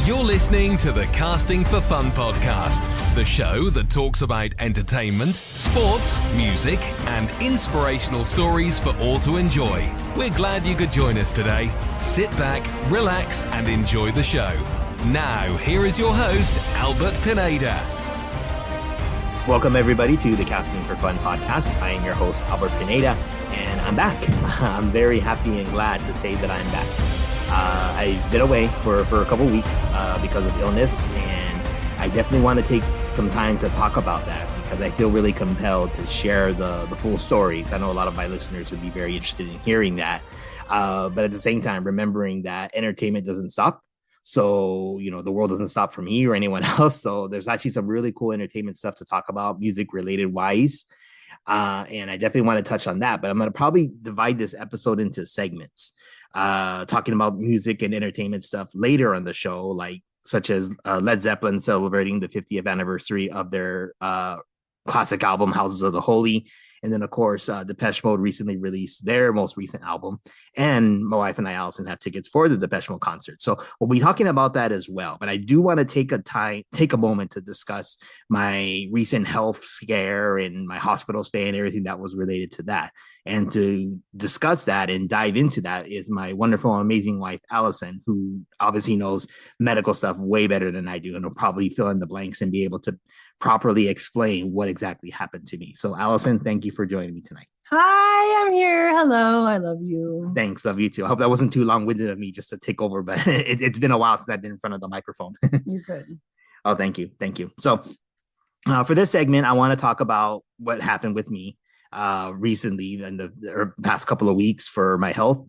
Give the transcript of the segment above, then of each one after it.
You're listening to the Casting for Fun podcast, the show that talks about entertainment, sports, music, and inspirational stories for all to enjoy. We're glad you could join us today. Sit back, relax, and enjoy the show. Now, here is your host, Albert Pineda. Welcome, everybody, to the Casting for Fun podcast. I am your host, Albert Pineda, and I'm back. I'm very happy and glad to say that I'm back. I've been away for a couple weeks because of illness, and I definitely want to take some time to talk about that because I feel really compelled to share the full story. I know a lot of my listeners would be very interested in hearing that, but at the same time, remembering that entertainment doesn't stop. So, the world doesn't stop for me or anyone else. So there's actually some really cool entertainment stuff to talk about, music related wise. And I definitely want to touch on that, but I'm going to probably divide this episode into segments, talking about music and entertainment stuff later on the show, such as Led Zeppelin celebrating the 50th anniversary of their classic album, Houses of the Holy. And then, of course, Depeche Mode recently released their most recent album. And my wife and I, Allison, have tickets for the Depeche Mode concert. So we'll be talking about that as well. But I do want to take a moment to discuss my recent health scare and my hospital stay and everything that was related to that. And to discuss that and dive into that is my wonderful and amazing wife, Allison, who obviously knows medical stuff way better than I do and will probably fill in the blanks and be able to properly explain what exactly happened to me. So, Allison, thank you for joining me tonight. Hi, I'm here. Hello, I love you. Thanks, love you too. I hope that wasn't too long-winded of me just to take over, but it's been a while since I've been in front of the microphone. You're good. Oh, thank you. So, for this segment, I want to talk about what happened with me recently in the past couple of weeks for my health.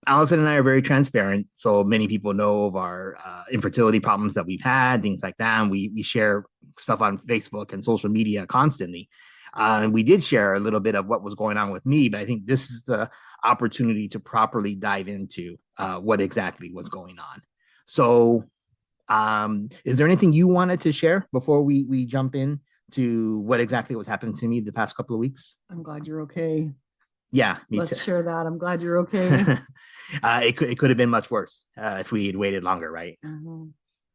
Allison and I are very transparent, so many people know of our infertility problems that we've had, things like that. And we share stuff on Facebook and social media constantly. And we did share a little bit of what was going on with me, but I think this is the opportunity to properly dive into what exactly was going on. So, is there anything you wanted to share before we jump in to what exactly was happening to me the past couple of weeks? I'm glad you're okay. Yeah, me Let's too. share that. I'm glad you're okay. It could have been much worse if we had waited longer, right? Mm-hmm.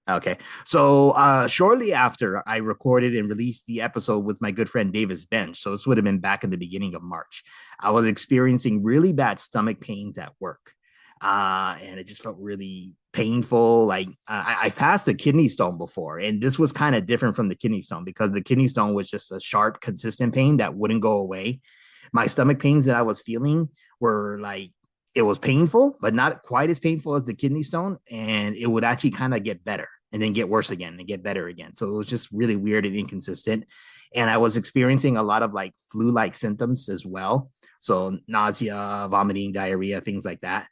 Okay. So shortly after I recorded and released the episode with my good friend Davis Bench, so this would have been back in the beginning of March, I was experiencing really bad stomach pains at work. And it just felt really painful. I passed a kidney stone before, and this was kind of different from the kidney stone because the kidney stone was just a sharp, consistent pain that wouldn't go away. My stomach pains that I was feeling were it was painful, but not quite as painful as the kidney stone. And it would actually kind of get better and then get worse again and get better again. So it was just really weird and inconsistent. And I was experiencing a lot of flu-like symptoms as well. So nausea, vomiting, diarrhea, things like that.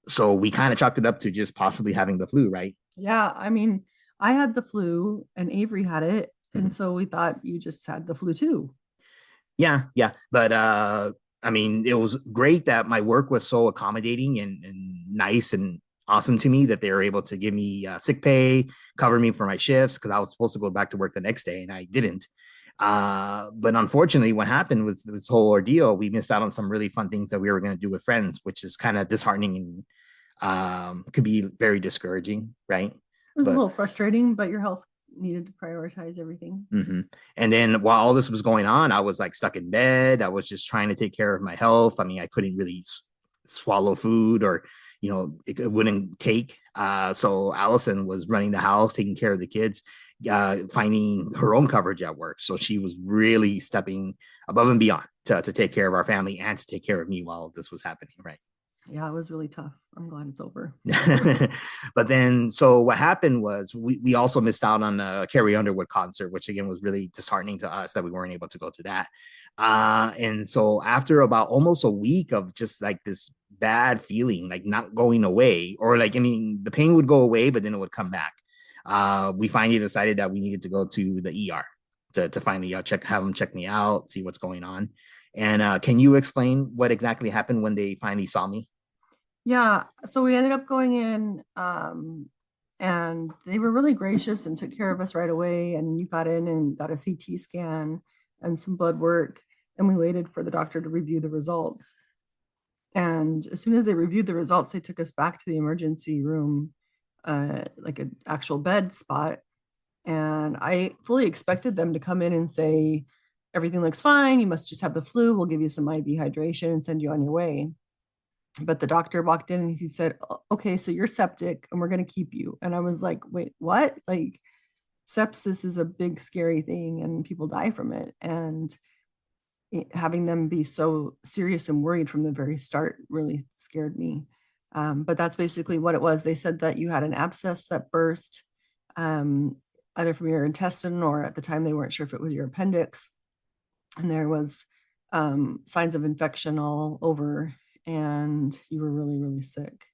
So we kind of chalked it up to just possibly having the flu, right? Yeah. I mean, I had the flu and Avery had it. And so we thought you just had the flu too. Yeah. But I mean, it was great that my work was so accommodating and nice and awesome to me that they were able to give me sick pay, cover me for my shifts because I was supposed to go back to work the next day and I didn't. But unfortunately, what happened was this whole ordeal, we missed out on some really fun things that we were going to do with friends, which is kind of disheartening and could be very discouraging, right? It was a little frustrating, but your health needed to prioritize everything. Mm-hmm. And then while all this was going on, I was stuck in bed. I was just trying to take care of my health. I mean, I couldn't really swallow food or, it wouldn't take. So Allison was running the house, taking care of the kids, finding her own coverage at work. So she was really stepping above and beyond to take care of our family and to take care of me while this was happening. Right. Yeah, it was really tough. I'm glad it's over. But then, so what happened was we also missed out on a Carrie Underwood concert, which again was really disheartening to us that we weren't able to go to that. And so after about almost a week of just this bad feeling, not going away, or the pain would go away, but then it would come back. We finally decided that we needed to go to the ER to finally have them check me out, see what's going on. And can you explain what exactly happened when they finally saw me? Yeah, so we ended up going in and they were really gracious and took care of us right away. And you got in and got a CT scan and some blood work. And we waited for the doctor to review the results. And as soon as they reviewed the results, they took us back to the emergency room like an actual bed spot. And I fully expected them to come in and say, everything looks fine. You must just have the flu. We'll give you some IV hydration and send you on your way. But the doctor walked in and he said, okay, so you're septic and we're going to keep you. And I was like, wait, what? Like, sepsis is a big, scary thing and people die from it. And having them be so serious and worried from the very start really scared me. But that's basically what it was. They said that you had an abscess that burst, either from your intestine, or at the time they weren't sure if it was your appendix. And there was signs of infection all over, and you were really, really sick.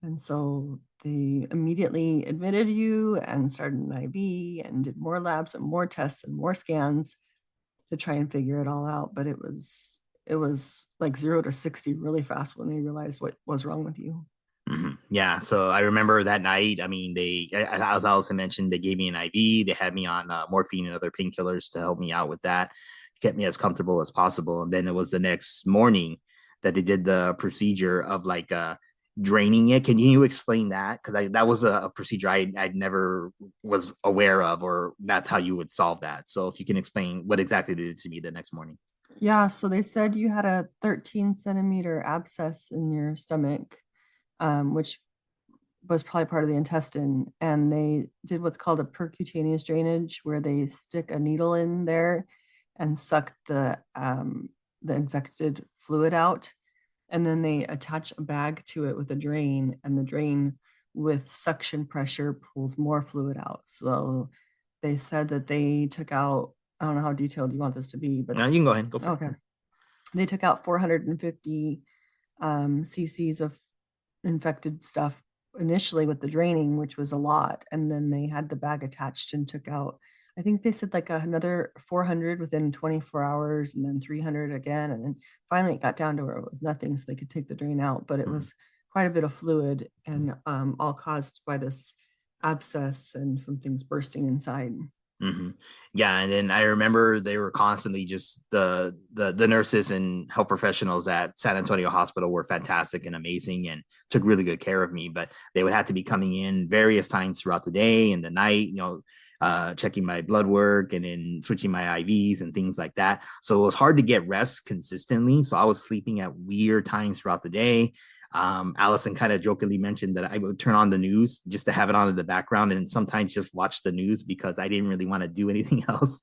And so they immediately admitted you and started an IV and did more labs and more tests and more scans to try and figure it all out. But it was like 0 to 60 really fast when they realized what was wrong with you. Mm-hmm. Yeah. So I remember that night, I mean, as Allison mentioned, they gave me an IV. They had me on morphine and other painkillers to help me out with that, get me as comfortable as possible. And then it was the next morning that they did the procedure of like draining it. Can you explain that? Because that was a procedure I never was aware of, or that's how you would solve that. So if you can explain what exactly they did to me the next morning. Yeah. So they said you had a 13-centimeter abscess in your stomach, which was probably part of the intestine. And they did what's called a percutaneous drainage, where they stick a needle in there and suck the infected fluid out. And then they attach a bag to it with a drain, and the drain with suction pressure pulls more fluid out. So they said that they took out, I don't know how detailed you want this to be, but no, you can go ahead. Go for okay. it. They took out 450 cc's of infected stuff initially with the draining, which was a lot. And then they had the bag attached and took out, I think they said like another 400 within 24 hours, and then 300 again. And then finally it got down to where it was nothing, so they could take the drain out. But it was quite a bit of fluid, and all caused by this abscess and from things bursting inside. Mm-hmm. Yeah, and then I remember they were constantly just the nurses and health professionals at San Antonio Hospital were fantastic and amazing and took really good care of me. But they would have to be coming in various times throughout the day and the night, checking my blood work and then switching my IVs and things like that. So it was hard to get rest consistently. So I was sleeping at weird times throughout the day. Allison kind of jokingly mentioned that I would turn on the news just to have it on in the background and sometimes just watch the news because I didn't really want to do anything else.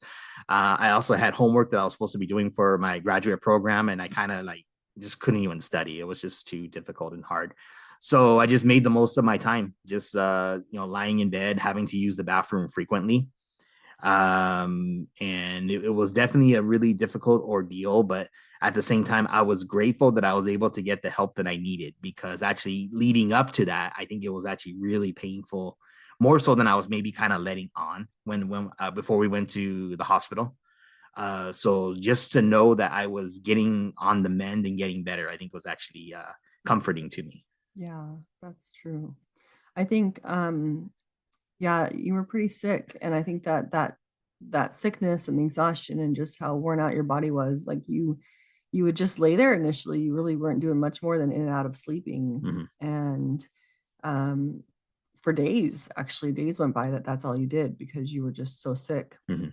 I also had homework that I was supposed to be doing for my graduate program, and I kind of like just couldn't even study. It was just too difficult and hard. So I just made the most of my time, just lying in bed, having to use the bathroom frequently. And it was definitely a really difficult ordeal, but at the same time, I was grateful that I was able to get the help that I needed, because actually leading up to that, I think it was actually really painful, more so than I was maybe kind of letting on when before we went to the hospital. So just to know that I was getting on the mend and getting better, I think was actually comforting to me. Yeah, that's true. I think, yeah, you were pretty sick. And I think that sickness and the exhaustion and just how worn out your body was, like you would just lay there initially. You really weren't doing much more than in and out of sleeping. Mm-hmm. And for days went by that's all you did, because you were just so sick. Mm-hmm.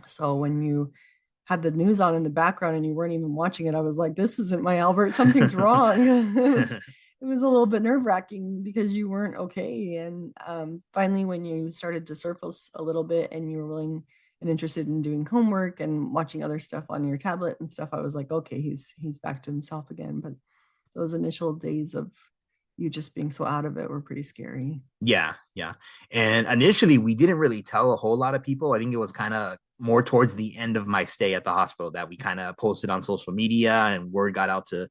So when you had the news on in the background and you weren't even watching it, I was like, this isn't my Albert, something's wrong. It was a little bit nerve-wracking because you weren't okay. And finally, when you started to surface a little bit and you were willing and interested in doing homework and watching other stuff on your tablet and stuff, I was like, okay, he's back to himself again. But those initial days of you just being so out of it were pretty scary. Yeah. And initially, we didn't really tell a whole lot of people. I think it was kind of more towards the end of my stay at the hospital that we kind of posted on social media, and word got out to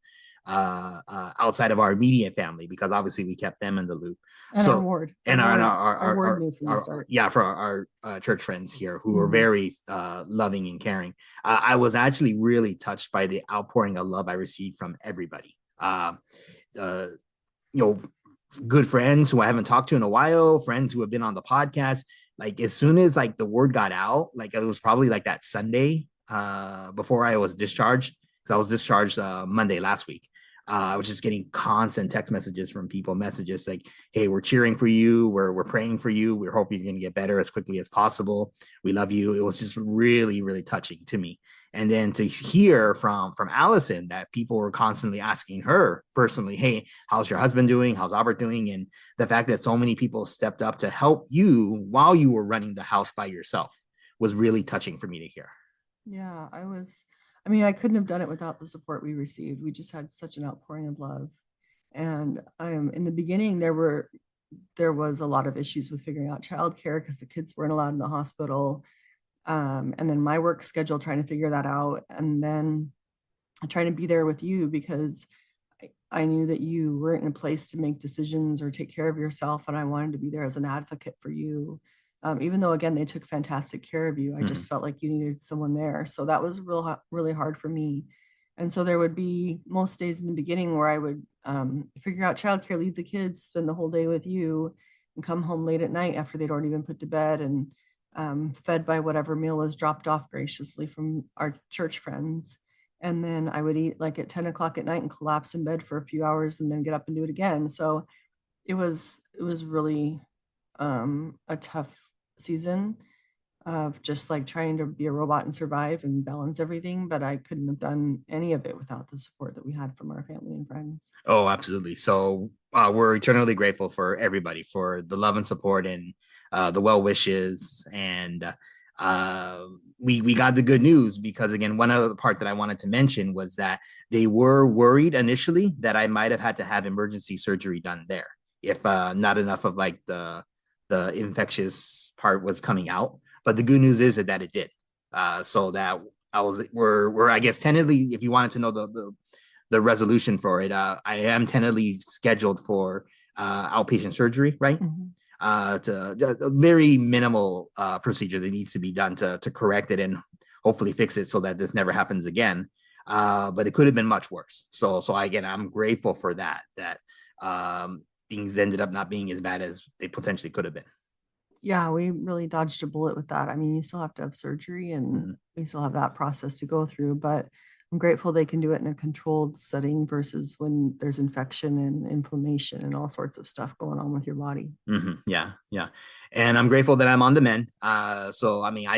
outside of our immediate family, because obviously we kept them in the loop. And so our ward. And our ward knew from the start. Yeah, for our church friends here who were very loving and caring. I was actually really touched by the outpouring of love I received from everybody. Good friends who I haven't talked to in a while, friends who have been on the podcast. Like as soon as like the word got out, like it was probably like that Sunday before I was discharged, because I was discharged Monday last week. I was just getting constant text messages from people, messages like, hey, we're cheering for you. We're praying for you. We're hoping you're going to get better as quickly as possible. We love you. It was just really, really touching to me. And then to hear from Allison that people were constantly asking her personally, hey, how's your husband doing? How's Albert doing? And the fact that so many people stepped up to help you while you were running the house by yourself was really touching for me to hear. Yeah, I mean, I couldn't have done it without the support we received. We just had such an outpouring of love. And in the beginning, there was a lot of issues with figuring out childcare because the kids weren't allowed in the hospital. And then my work schedule, trying to figure that out. And then trying to be there with you because I knew that you weren't in a place to make decisions or take care of yourself. And I wanted to be there as an advocate for you. Even though, again, they took fantastic care of you, I just felt like you needed someone there. So that was really hard for me. And so there would be most days in the beginning where I would figure out childcare, leave the kids, spend the whole day with you, and come home late at night after they'd already been put to bed and fed by whatever meal was dropped off graciously from our church friends. And then I would eat like at 10 o'clock at night and collapse in bed for a few hours and then get up and do it again. So it was really a tough season of just like trying to be a robot and survive and balance everything. But I couldn't have done any of it without the support that we had from our family and friends. Oh, absolutely. So we're eternally grateful for everybody for the love and support and the well wishes. And we got the good news because, again, one other part that I wanted to mention was that they were worried initially that I might have had to have emergency surgery done there if not enough of like the infectious part was coming out. But the good news is that it did. So that we're I guess tentatively, if you wanted to know the resolution for it, I am tentatively scheduled for outpatient surgery, right? To a very minimal procedure that needs to be done to correct it and hopefully fix it so that this never happens again. But it could have been much worse. So again, I'm grateful for that things ended up not being as bad as they potentially could have been. Yeah, we really dodged a bullet with that. I mean, you still have to have surgery and we still have that process to go through, but I'm grateful they can do it in a controlled setting versus when there's infection and inflammation and all sorts of stuff going on with your body. Yeah. And I'm grateful that I'm on the mend. So, I mean,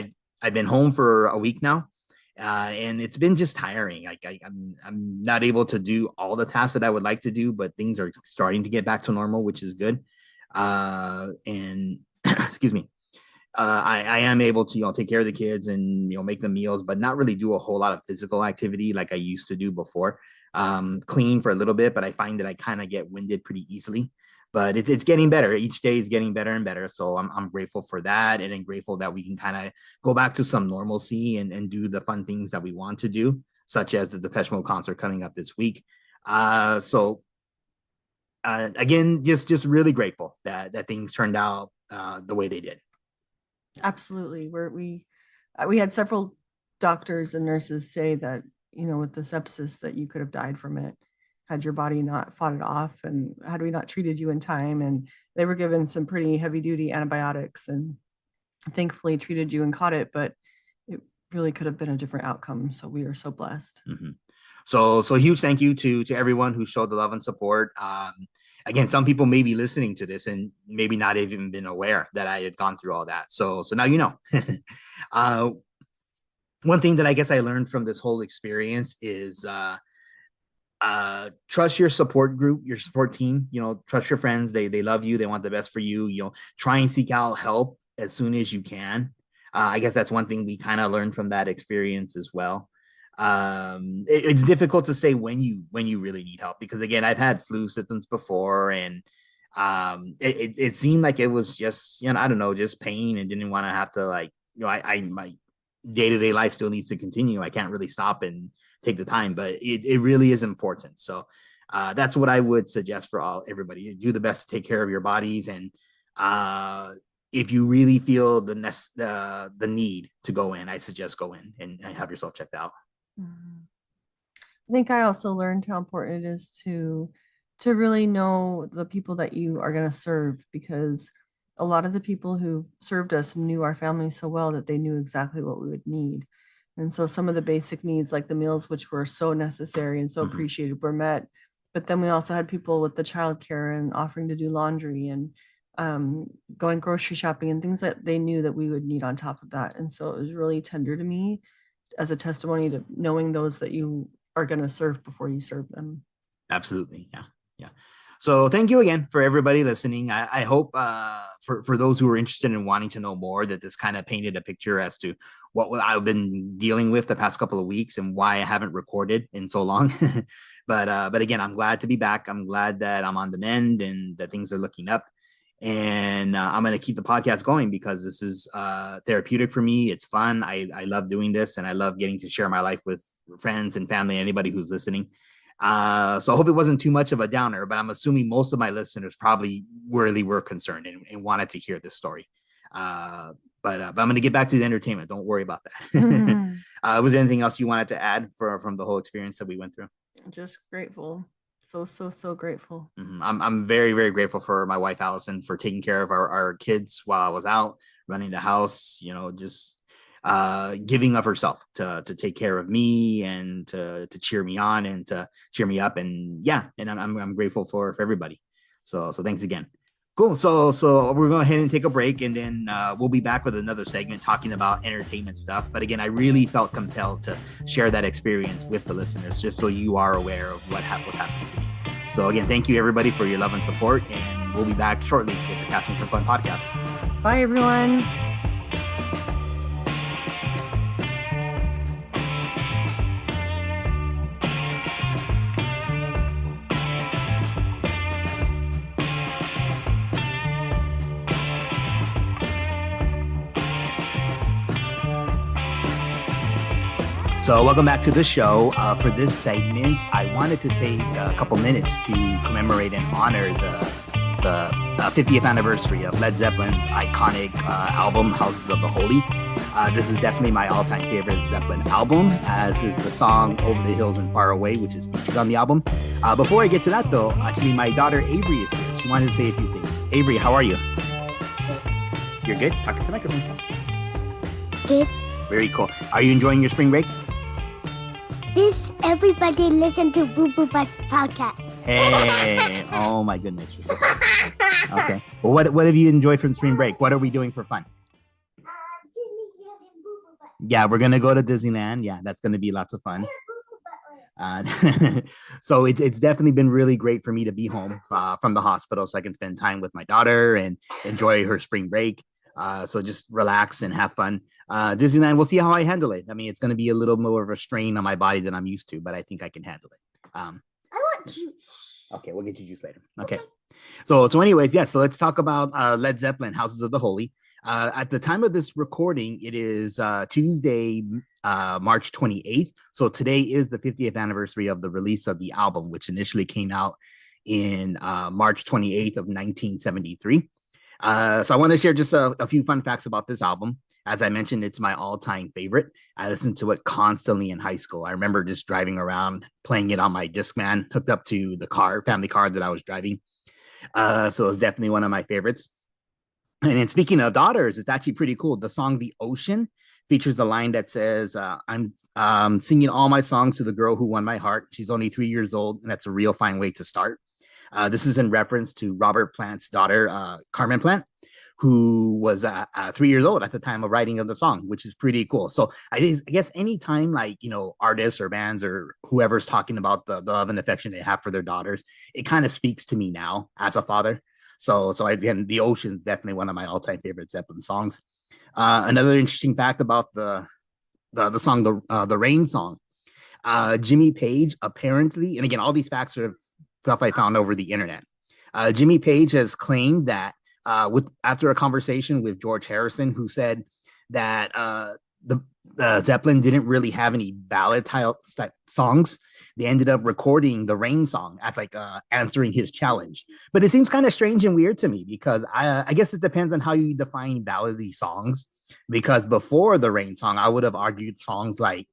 I've been home for a week now. And it's been just tiring. Like I'm not able to do all the tasks that I would like to do, but things are starting to get back to normal, which is good. And excuse me. I am able to, take care of the kids and, make them meals, but not really do a whole lot of physical activity like I used to do before. Clean for a little bit, but I find that I kind of get winded pretty easily. But it's getting better. Each day is getting better and better. So I'm grateful for that, and then grateful that we can kind of go back to some normalcy and do the fun things that we want to do, such as the Depeche Mode concert coming up this week. So again, just really grateful that things turned out the way they did. Absolutely. We had several doctors and nurses say that, with the sepsis that you could have died from it had your body not fought it off and had we not treated you in time. And they were given some pretty heavy duty antibiotics and thankfully treated you and caught it, but it really could have been a different outcome. So we are so blessed. So huge thank you to everyone who showed the love and support. Again, some people may be listening to this and maybe not even been aware that I had gone through all that. So now you know. One thing that I guess I learned from this whole experience is trust your support group, your support team. Trust your friends. They love you. They want the best for you. Try and seek out help as soon as you can. I guess that's one thing we kind of learned from that experience as well. It's difficult to say when you really need help because, again, I've had flu symptoms before, and it seemed like it was just I don't know, just pain, and didn't want to have to my day-to-day life still needs to continue. I can't really stop and take the time, but it really is important. So that's what I would suggest for everybody. Do the best to take care of your bodies, and if you really feel the need to go in, I suggest go in and have yourself checked out. I think I also learned how important it is to really know the people that you are going to serve, because a lot of the people who served us knew our family so well that they knew exactly what we would need. And so some of the basic needs, like the meals, which were so necessary and so appreciated, were met but then we also had people with the childcare and offering to do laundry and going grocery shopping and things that they knew that we would need on top of that. And so it was really tender to me as a testimony to knowing those that you are going to serve before you serve them. Absolutely. Yeah. Yeah. So thank you again for everybody listening. I hope for those who are interested in wanting to know more, that this kind of painted a picture as to what I've been dealing with the past couple of weeks and why I haven't recorded in so long. But again, I'm glad to be back. I'm glad that I'm on the mend and that things are looking up. And I'm going to keep the podcast going because this is therapeutic for me. It's fun. I love doing this, and I love getting to share my life with friends and family, anybody who's listening. So I hope it wasn't too much of a downer, but I'm assuming most of my listeners probably really were concerned and wanted to hear this story. But I'm going to get back to the entertainment. Don't worry about that. Mm-hmm. Was there anything else you wanted to add from the whole experience that we went through? Just grateful. So grateful. Mm-hmm. I'm very, very grateful for my wife, Allison, for taking care of our kids while I was out running the house, just giving of herself to take care of me and to cheer me on and to cheer me up. And I'm grateful for everybody. So thanks again. Cool. So we're going to go ahead and take a break, and then we'll be back with another segment talking about entertainment stuff. But again, I really felt compelled to share that experience with the listeners, just so you are aware of what was happening to me. So again, thank you everybody for your love and support, and we'll be back shortly with the Casting for Fun podcast. Bye, everyone. So welcome back to the show. For this segment, I wanted to take a couple minutes to commemorate and honor the 50th anniversary of Led Zeppelin's iconic album, Houses of the Holy. This is definitely my all-time favorite Zeppelin album, as is the song Over the Hills and Far Away, which is featured on the album. Before I get to that, though, actually, my daughter Avery is here. She wanted to say a few things. Avery, how are you? You're good? Talk to the microphone stuff. Good. Very cool. Are you enjoying your spring break? Everybody listen to Boo Boo Bus podcast. Hey, oh my goodness. Okay. Well, what have you enjoyed from spring break? What are we doing for fun? Disneyland and Boo Boo Bus. Yeah, we're going to go to Disneyland. Yeah, that's going to be lots of fun. So it's definitely been really great for me to be home from the hospital, so I can spend time with my daughter and enjoy her spring break. So just relax and have fun. Disneyland, we'll see how I handle it. I mean, it's going to be a little more of a strain on my body than I'm used to, but I think I can handle it. I want juice. Okay, we'll get you juice later. Okay. So anyways, yeah, so let's talk about Led Zeppelin, Houses of the Holy. At the time of this recording, it is Tuesday, March 28th. So today is the 50th anniversary of the release of the album, which initially came out in March 28th of 1973. So I want to share just a few fun facts about this album. As I mentioned, it's my all-time favorite. I listened to it constantly in high school. I remember just driving around, playing it on my Discman, hooked up to the family car that I was driving. So it was definitely one of my favorites. And then speaking of daughters, it's actually pretty cool. The song The Ocean features the line that says, I'm singing all my songs to the girl who won my heart. She's only 3 years old, and that's a real fine way to start. This is in reference to Robert Plant's daughter, Carmen Plant, who was 3 years old at the time of writing of the song, which is pretty cool. So I guess anytime artists or bands or whoever's talking about the love and affection they have for their daughters, it kind of speaks to me now as a father. So again, The Ocean is definitely one of my all-time favorite Zeppelin songs. Another interesting fact about the song, the Rain song, Jimmy Page apparently, and again, all these facts are stuff I found over the internet. Jimmy Page has claimed that after a conversation with George Harrison, who said that the Zeppelin didn't really have any ballad type songs, they ended up recording the Rain song as answering his challenge. But it seems kind of strange and weird to me because I guess it depends on how you define ballady songs. Because before the Rain song, I would have argued songs like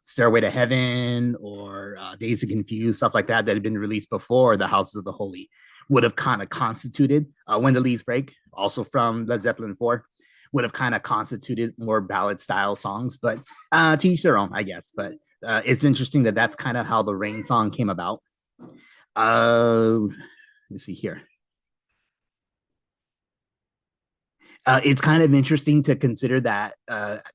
Stairway to Heaven or Days of Confused, stuff like that had been released before the Houses of the Holy would have kind of constituted When the Leaves Break, also from Led Zeppelin 4, would have kind of constituted more ballad style songs, but to each their own, I guess. But It's interesting that that's kind of how the Rain song came about. Uh, let's see here. It's kind of interesting to consider that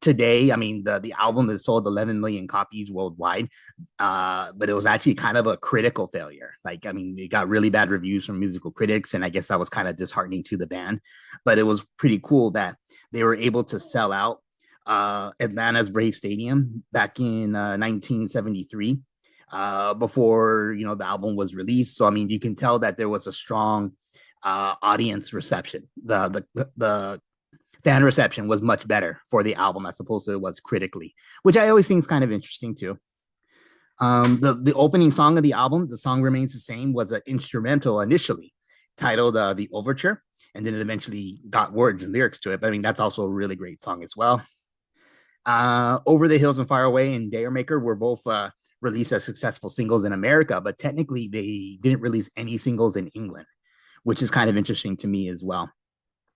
today, I mean, the album has sold 11 million copies worldwide, but it was actually kind of a critical failure. Like, I mean, it got really bad reviews from musical critics, and I guess that was kind of disheartening to the band. But it was pretty cool that they were able to sell out Atlanta's Brave Stadium back in 1973 before, you know, the album was released. So, I mean, you can tell that there was a strong audience reception. The fan reception was much better for the album as opposed to it was critically, which I always think is kind of interesting too. The opening song of the album, The Song Remains the Same, was an instrumental initially titled The Overture, and then it eventually got words and lyrics to it. But I mean, that's also a really great song as well. Over the Hills and Far Away and Dare Maker were both released as successful singles in America, but technically they didn't release any singles in England, which is kind of interesting to me as well.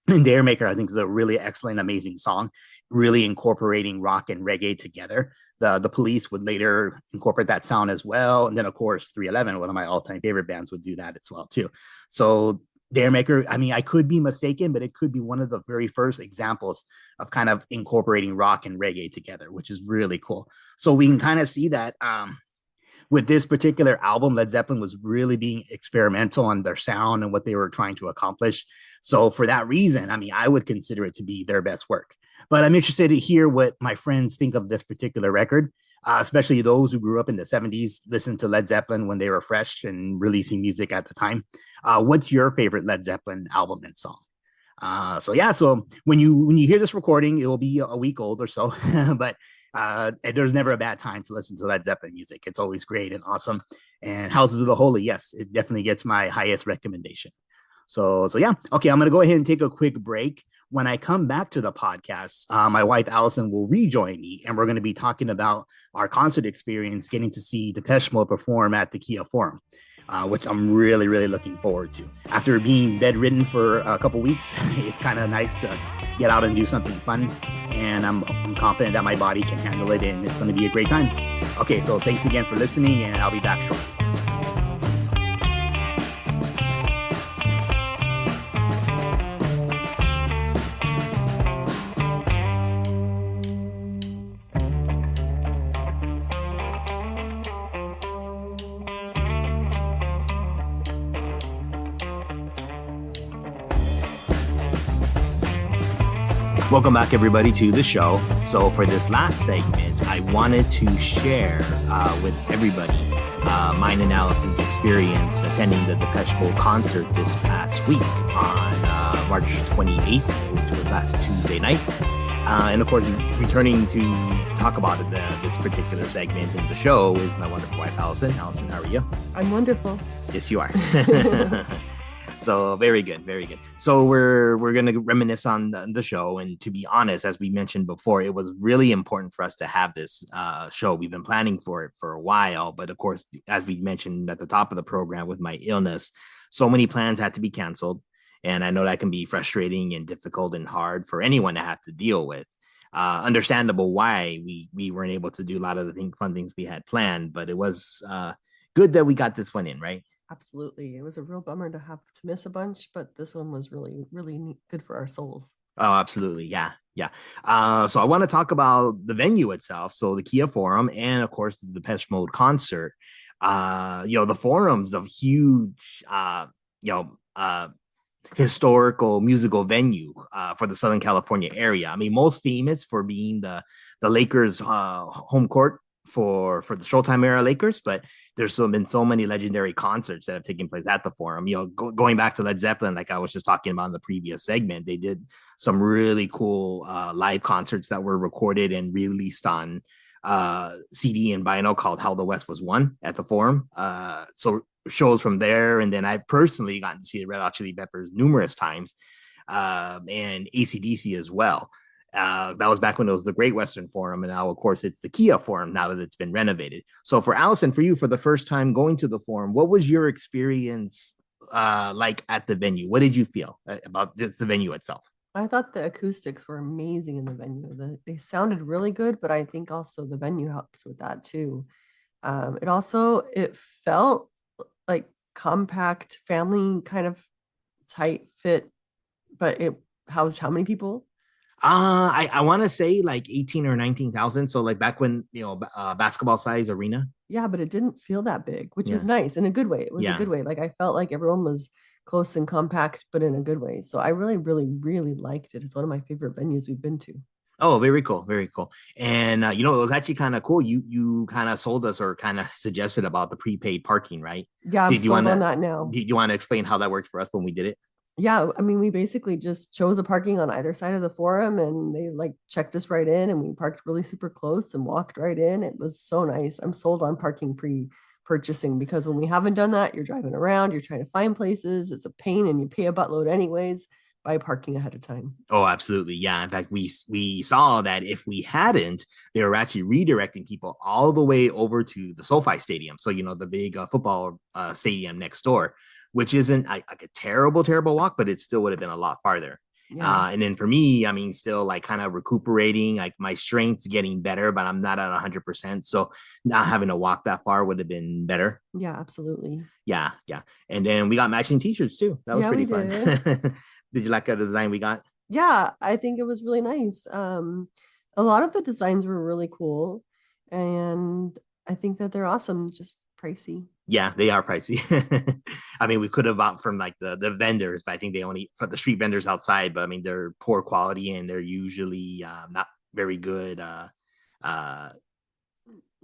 And Dare Maker, I think, is a really excellent, amazing song, really incorporating rock and reggae together. The Police would later incorporate that sound as well. And then, of course, 311, one of my all-time favorite bands, would do that as well, too. So Dare Maker, I mean, I could be mistaken, but it could be one of the very first examples of kind of incorporating rock and reggae together, which is really cool. So we can kind of see that with this particular album, Led Zeppelin was really being experimental on their sound and what they were trying to accomplish. So for that reason, I mean, I would consider it to be their best work. But I'm interested to hear what my friends think of this particular record, especially those who grew up in the 70s, listened to Led Zeppelin when they were fresh and releasing music at the time. What's your favorite Led Zeppelin album and song? So when you hear this recording, it will be a week old or so, but there's never a bad time to listen to Led Zeppelin music. It's always great and awesome. And Houses of the Holy, yes, it definitely gets my highest recommendation. So yeah. Okay, I'm going to go ahead and take a quick break. When I come back to the podcast, my wife, Allison, will rejoin me, and we're going to be talking about our concert experience, getting to see Depeche Mode perform at the Kia Forum, which I'm really, really looking forward to. After being bedridden for a couple weeks, it's kind of nice to get out and do something fun, and I'm confident that my body can handle it, and it's going to be a great time. Okay, so thanks again for listening, and I'll be back shortly. Welcome back, everybody, to the show. So for this last segment, I wanted to share with everybody mine and Allison's experience attending the Depeche Mode concert this past week on March 28th, which was last Tuesday night. And of course, returning to talk about this particular segment in the show is my wonderful wife, Allison. Allison, how are you? I'm wonderful. Yes, you are. So very good, very good. So we're going to reminisce on the show. And to be honest, as we mentioned before, it was really important for us to have this show. We've been planning for it for a while. But of course, as we mentioned at the top of the program with my illness, so many plans had to be canceled. And I know that can be frustrating and difficult and hard for anyone to have to deal with. Understandable why we weren't able to do a lot of the fun things we had planned. But it was good that we got this one in, right? Absolutely. It was a real bummer to have to miss a bunch, but this one was really, really good for our souls. Oh, absolutely. Yeah. So I want to talk about the venue itself. So the Kia Forum and, of course, the Depeche Mode concert. The Forum's a huge, historical musical venue for the Southern California area. I mean, most famous for being the Lakers home court for the Showtime era Lakers, but there's been so many legendary concerts that have taken place at the Forum. Going back to Led Zeppelin, like I was just talking about in the previous segment, they did some really cool live concerts that were recorded and released on CD and vinyl called How the West Was Won at the Forum. So shows from there, and then I personally gotten to see the Red Hot Chili Peppers numerous times, and AC/DC as well. That was back when it was the Great Western Forum, and now, of course, it's the Kia Forum now that it's been renovated. So for Allison, for you, for the first time going to the Forum, what was your experience like at the venue? What did you feel about the venue itself? I thought the acoustics were amazing in the venue. They sounded really good, but I think also the venue helped with that too. It felt like compact family kind of tight fit, but it housed how many people? I want to say like 18 or 19,000. So like back when, basketball size arena. Yeah, but it didn't feel that big, which was Yeah. nice in a good way. It was a Yeah. good way. Like I felt like everyone was close and compact, but in a good way. So I really, really, really liked it. It's one of my favorite venues we've been to. Oh, very cool, very cool. And it was actually kind of cool. You kind of sold us or kind of suggested about the prepaid parking, right? Yeah, I'm Did you sold want on to? that now. Do you want to explain how that worked for us when we did it? Yeah, I mean, we basically just chose a parking on either side of the forum and they like checked us right in and we parked really super close and walked right in. It was so nice. I'm sold on parking pre-purchasing because when we haven't done that, you're driving around, you're trying to find places, it's a pain and you pay a buttload anyways by parking ahead of time. Oh, absolutely. Yeah. In fact, we saw that if we hadn't, they were actually redirecting people all the way over to the SoFi Stadium. So, the big football stadium next door, which isn't like a terrible, terrible walk, but it still would have been a lot farther. Yeah. And then for me, I mean, still like kind of recuperating, like my strength's getting better, but I'm not at 100%. So not having to walk that far would have been better. Yeah, absolutely. Yeah. Yeah. And then we got matching t-shirts too. That was Yeah, pretty we fun. did. Did you like the design we got? Yeah, I think it was really nice. A lot of the designs were really cool and I think that they're awesome, just pricey. Yeah, they are pricey. I mean, we could have bought from like the vendors, but I think they only for the street vendors outside. But I mean, they're poor quality and they're usually not very good.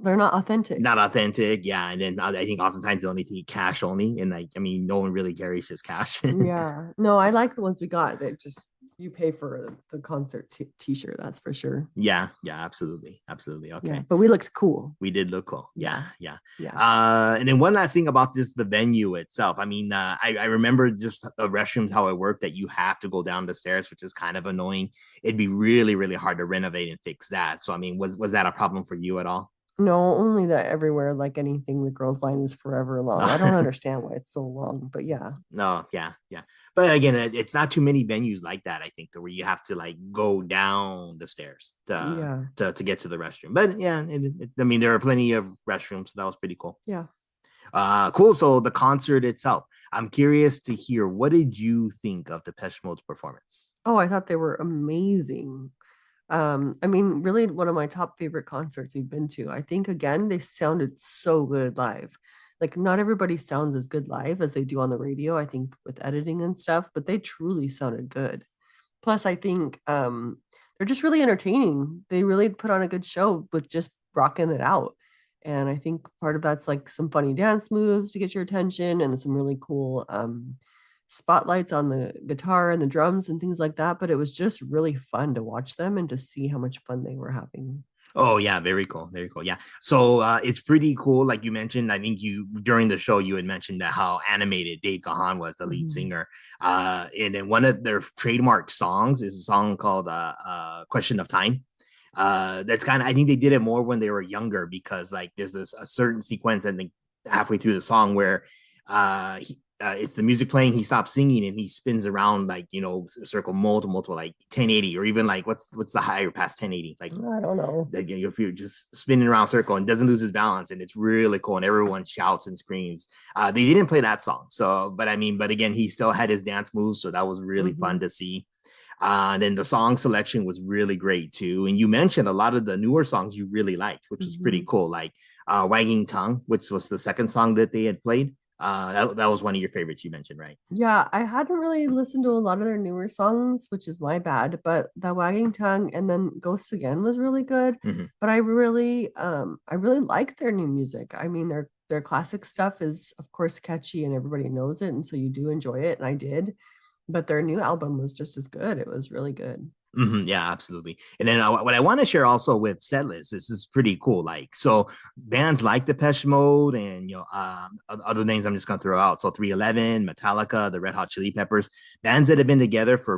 They're not authentic. Not authentic. Yeah, and then I think oftentimes they only take cash only, and like I mean, no one really carries just cash. Yeah. No, I like the ones we got. That just you pay for the concert t-shirt, that's for sure. Yeah, absolutely. Okay. Yeah, but we looked cool. We did look cool. Yeah. Yeah. And then one last thing about the venue itself. I mean, I remember just the restrooms, how it worked, that you have to go down the stairs, which is kind of annoying. It'd be really, really hard to renovate and fix that. So, I mean, was that a problem for you at all? No, only that everywhere, like anything, the girls' line is forever long. I don't understand why it's so long, but yeah. No, yeah. But again, it's not too many venues like that, I think, where you have to like go down the stairs to get to the restroom. But yeah, I mean, there are plenty of restrooms, so that was pretty cool. Yeah. Cool. So the concert itself, I'm curious to hear, what did you think of Depeche Mode's performance? Oh, I thought they were amazing. I mean, really one of my top favorite concerts we've been to. I think again, they sounded so good live. Like not everybody sounds as good live as they do on the radio, I think with editing and stuff, but they truly sounded good. Plus, I think they're just really entertaining. They really put on a good show with just rocking it out. And I think part of that's like some funny dance moves to get your attention and some really cool spotlights on the guitar and the drums and things like that. But it was just really fun to watch them and to see how much fun they were having. Oh yeah, very cool. Yeah. So it's pretty cool. Like you mentioned, I think you during the show you had mentioned that how animated Dave Gahan was, the lead singer. And then one of their trademark songs is a song called Question of Time. That's kind of, I think they did it more when they were younger, because like there's a certain sequence, I think halfway through the song, where it's the music playing, he stops singing and he spins around like, circle multiple like 1080, or even like what's the higher past 1080, like I don't know, like, if you're just spinning around circle and doesn't lose his balance, and it's really cool and everyone shouts and screams. They didn't play that song, so but again, he still had his dance moves, so that was really fun to see. And then the song selection was really great too, and you mentioned a lot of the newer songs you really liked, which was pretty cool, like Wagging Tongue, which was the second song that they had played. That was one of your favorites you mentioned, right? Yeah, I hadn't really listened to a lot of their newer songs, which is my bad, but the Wagging Tongue and then Ghosts Again was really good. But I really liked their new music. I mean, their classic stuff is of course catchy and everybody knows it, and so you do enjoy it, and I did. But their new album was just as good. It was really good. Yeah, absolutely. And then what I want to share also with Setlist, this is pretty cool. Like, so bands like Depeche Mode and other names I'm just gonna throw out. So 311, Metallica, the Red Hot Chili Peppers, bands that have been together for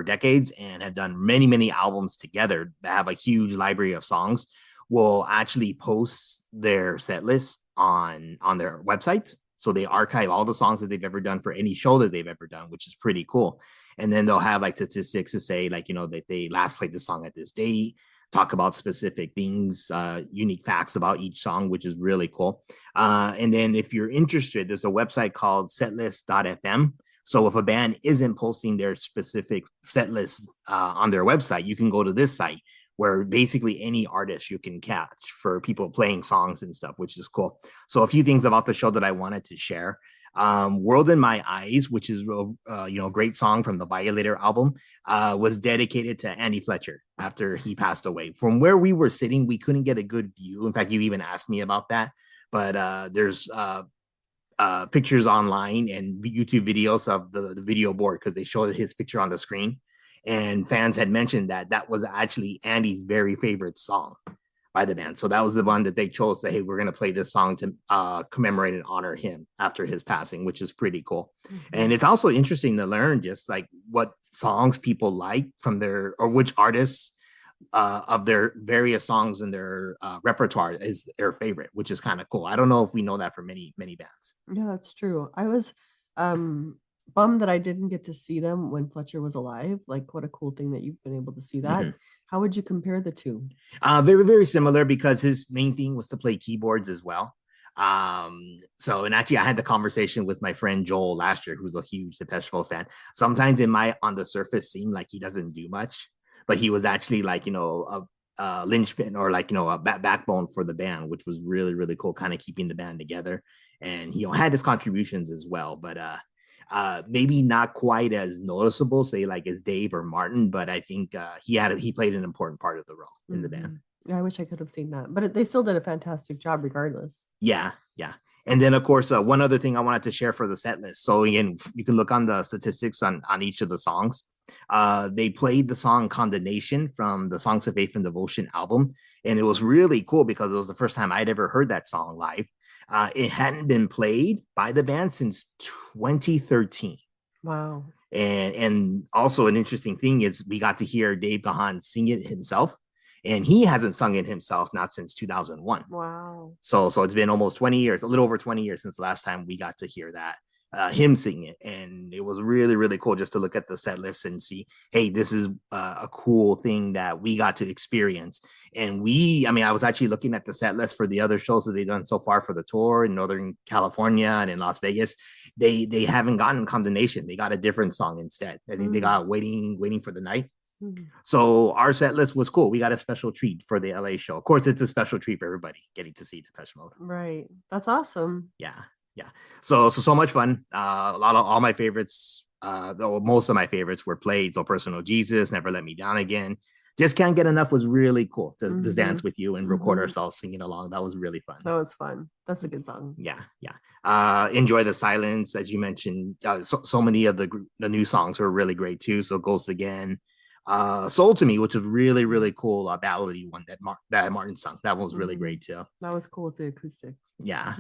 decades and have done many albums together that have a huge library of songs, will actually post their set list on their websites. So they archive all the songs that they've ever done for any show that they've ever done, which is pretty cool. And then they'll have like statistics to say like, that they last played the song at this date, talk about specific things, unique facts about each song, which is really cool. And then if you're interested, there's a website called setlist.fm. So if a band isn't posting their specific set lists on their website, you can go to this site where basically any artist you can catch for people playing songs and stuff, which is cool. So a few things about the show that I wanted to share. World in My Eyes, which is a great song from the Violator album, was dedicated to Andy Fletcher after he passed away. From where we were sitting, we couldn't get a good view. In fact, you even asked me about that. But there's pictures online and YouTube videos of the video board because they showed his picture on the screen. And fans had mentioned that was actually Andy's very favorite song by the band. So that was the one that they chose to, hey, we're going to play this song to commemorate and honor him after his passing, which is pretty cool. Mm-hmm. And it's also interesting to learn just like what songs people like from or which artists of their various songs in their repertoire is their favorite, which is kind of cool. I don't know if we know that for many bands. Yeah, that's true. I was bummed that I didn't get to see them when Fletcher was alive. Like, what a cool thing that you've been able to see that. Mm-hmm. How would you compare the two? Very, very similar because his main thing was to play keyboards as well. And actually I had the conversation with my friend Joel last year, who's a huge Depeche Mode fan. Sometimes it might on the surface seem like he doesn't do much, but he was actually like, a linchpin or like, a backbone for the band, which was really, really cool, kind of keeping the band together. And he had his contributions as well, but maybe not quite as noticeable, say like as Dave or Martin, but I think he played an important part of the role in the band. Yeah, I wish I could have seen that, but they still did a fantastic job regardless. Yeah. And then, of course, one other thing I wanted to share for the set list. So again, you can look on the statistics on each of the songs. They played the song Condemnation from the Songs of Faith and Devotion album. And it was really cool because it was the first time I'd ever heard that song live. It hadn't been played by the band since 2013. Wow. And also an interesting thing is we got to hear Dave Gahan sing it himself. And he hasn't sung it himself not since 2001. Wow. So it's been almost 20 years, a little over 20 years since the last time we got to hear that, him sing it. And it was really, really cool just to look at the set list and see, hey, this is a cool thing that we got to experience. And I was actually looking at the set list for the other shows that they've done so far for the tour in Northern California and in Las Vegas. They haven't gotten Condemnation. They got a different song instead. I think they got Waiting for the Night. So our set list was cool. We got a special treat for the LA show. Of course, it's a special treat for everybody getting to see Depeche Mode. Right. That's awesome. Yeah. So much fun. All my favorites, most of my favorites were played. So Personal Jesus, Never Let Me Down Again. Just Can't Get Enough was really cool to dance with you and record ourselves singing along. That was really fun. That was fun. That's a good song. Yeah. Enjoy the Silence, as you mentioned. So many of the new songs were really great too. So Ghost Again. Soul to Me, which was really, really cool, ballady one that Martin sung. That one was really great too. That was cool with the acoustic. Yeah.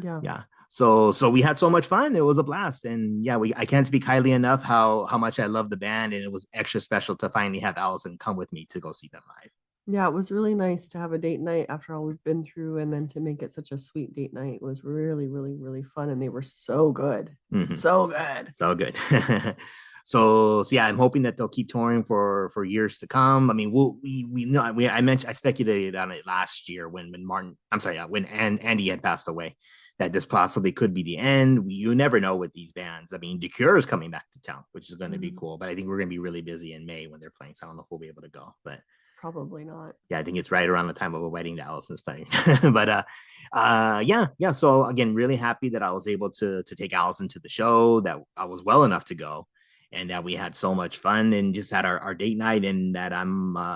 So we had so much fun. It was a blast. And yeah, I can't speak highly enough how much I love the band. And it was extra special to finally have Allison come with me to go see them live. Yeah, it was really nice to have a date night after all we've been through, and then to make it such a sweet date night was really, really, really fun. And they were so good. So good. So yeah, I'm hoping that they'll keep touring for years to come. I mean, we know I speculated on it last year when Andy had passed away, that this possibly could be the end. You never know with these bands. I mean, The Cure is coming back to town, which is going to be cool, but I think we're going to be really busy in May when they're playing. So I don't know if we'll be able to go, but probably not. Yeah, I think it's right around the time of a wedding that Allison's playing. But yeah. So again, really happy that I was able to take Allison to the show, that I was well enough to go, and that we had so much fun and just had our date night, and that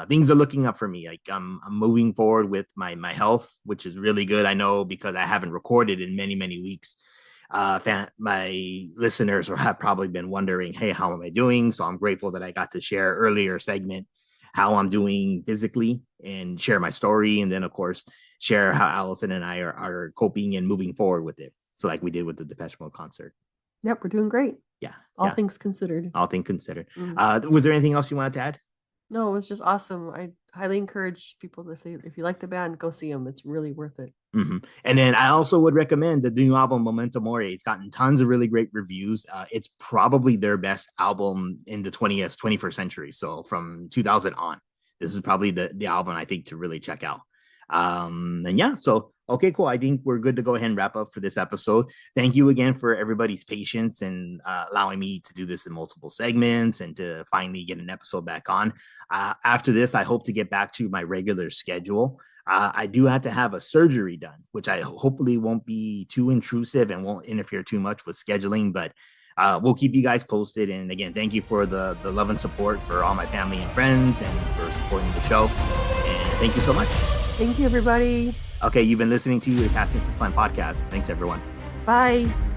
things are looking up for me. Like I'm moving forward with my health, which is really good. I know because I haven't recorded in many, many weeks. My listeners have probably been wondering, hey, how am I doing? So I'm grateful that I got to share earlier segment how I'm doing physically and share my story. And then of course, share how Allison and I are coping and moving forward with it. So like we did with the Depeche Mode concert. Yep. We're doing great. Yeah. All things considered. All things considered. Was there anything else you wanted to add? No, it was just awesome. I highly encourage people, if you like the band, go see them. It's really worth it. And then I also would recommend the new album Memento Mori. It's gotten tons of really great reviews. It's probably their best album in the 21st century. So from 2000 on, this is probably the album I think to really check out. And yeah, so okay, cool. I think we're good to go ahead and wrap up for this episode. Thank you again for everybody's patience and allowing me to do this in multiple segments and to finally get an episode back on. After this, I hope to get back to my regular schedule. I do have to have a surgery done, which I hopefully won't be too intrusive and won't interfere too much with scheduling, but we'll keep you guys posted. And again, thank you for the love and support for all my family and friends and for supporting the show. And thank you so much. Thank you, everybody. Okay, you've been listening to the Casting for Fun podcast. Thanks, everyone. Bye.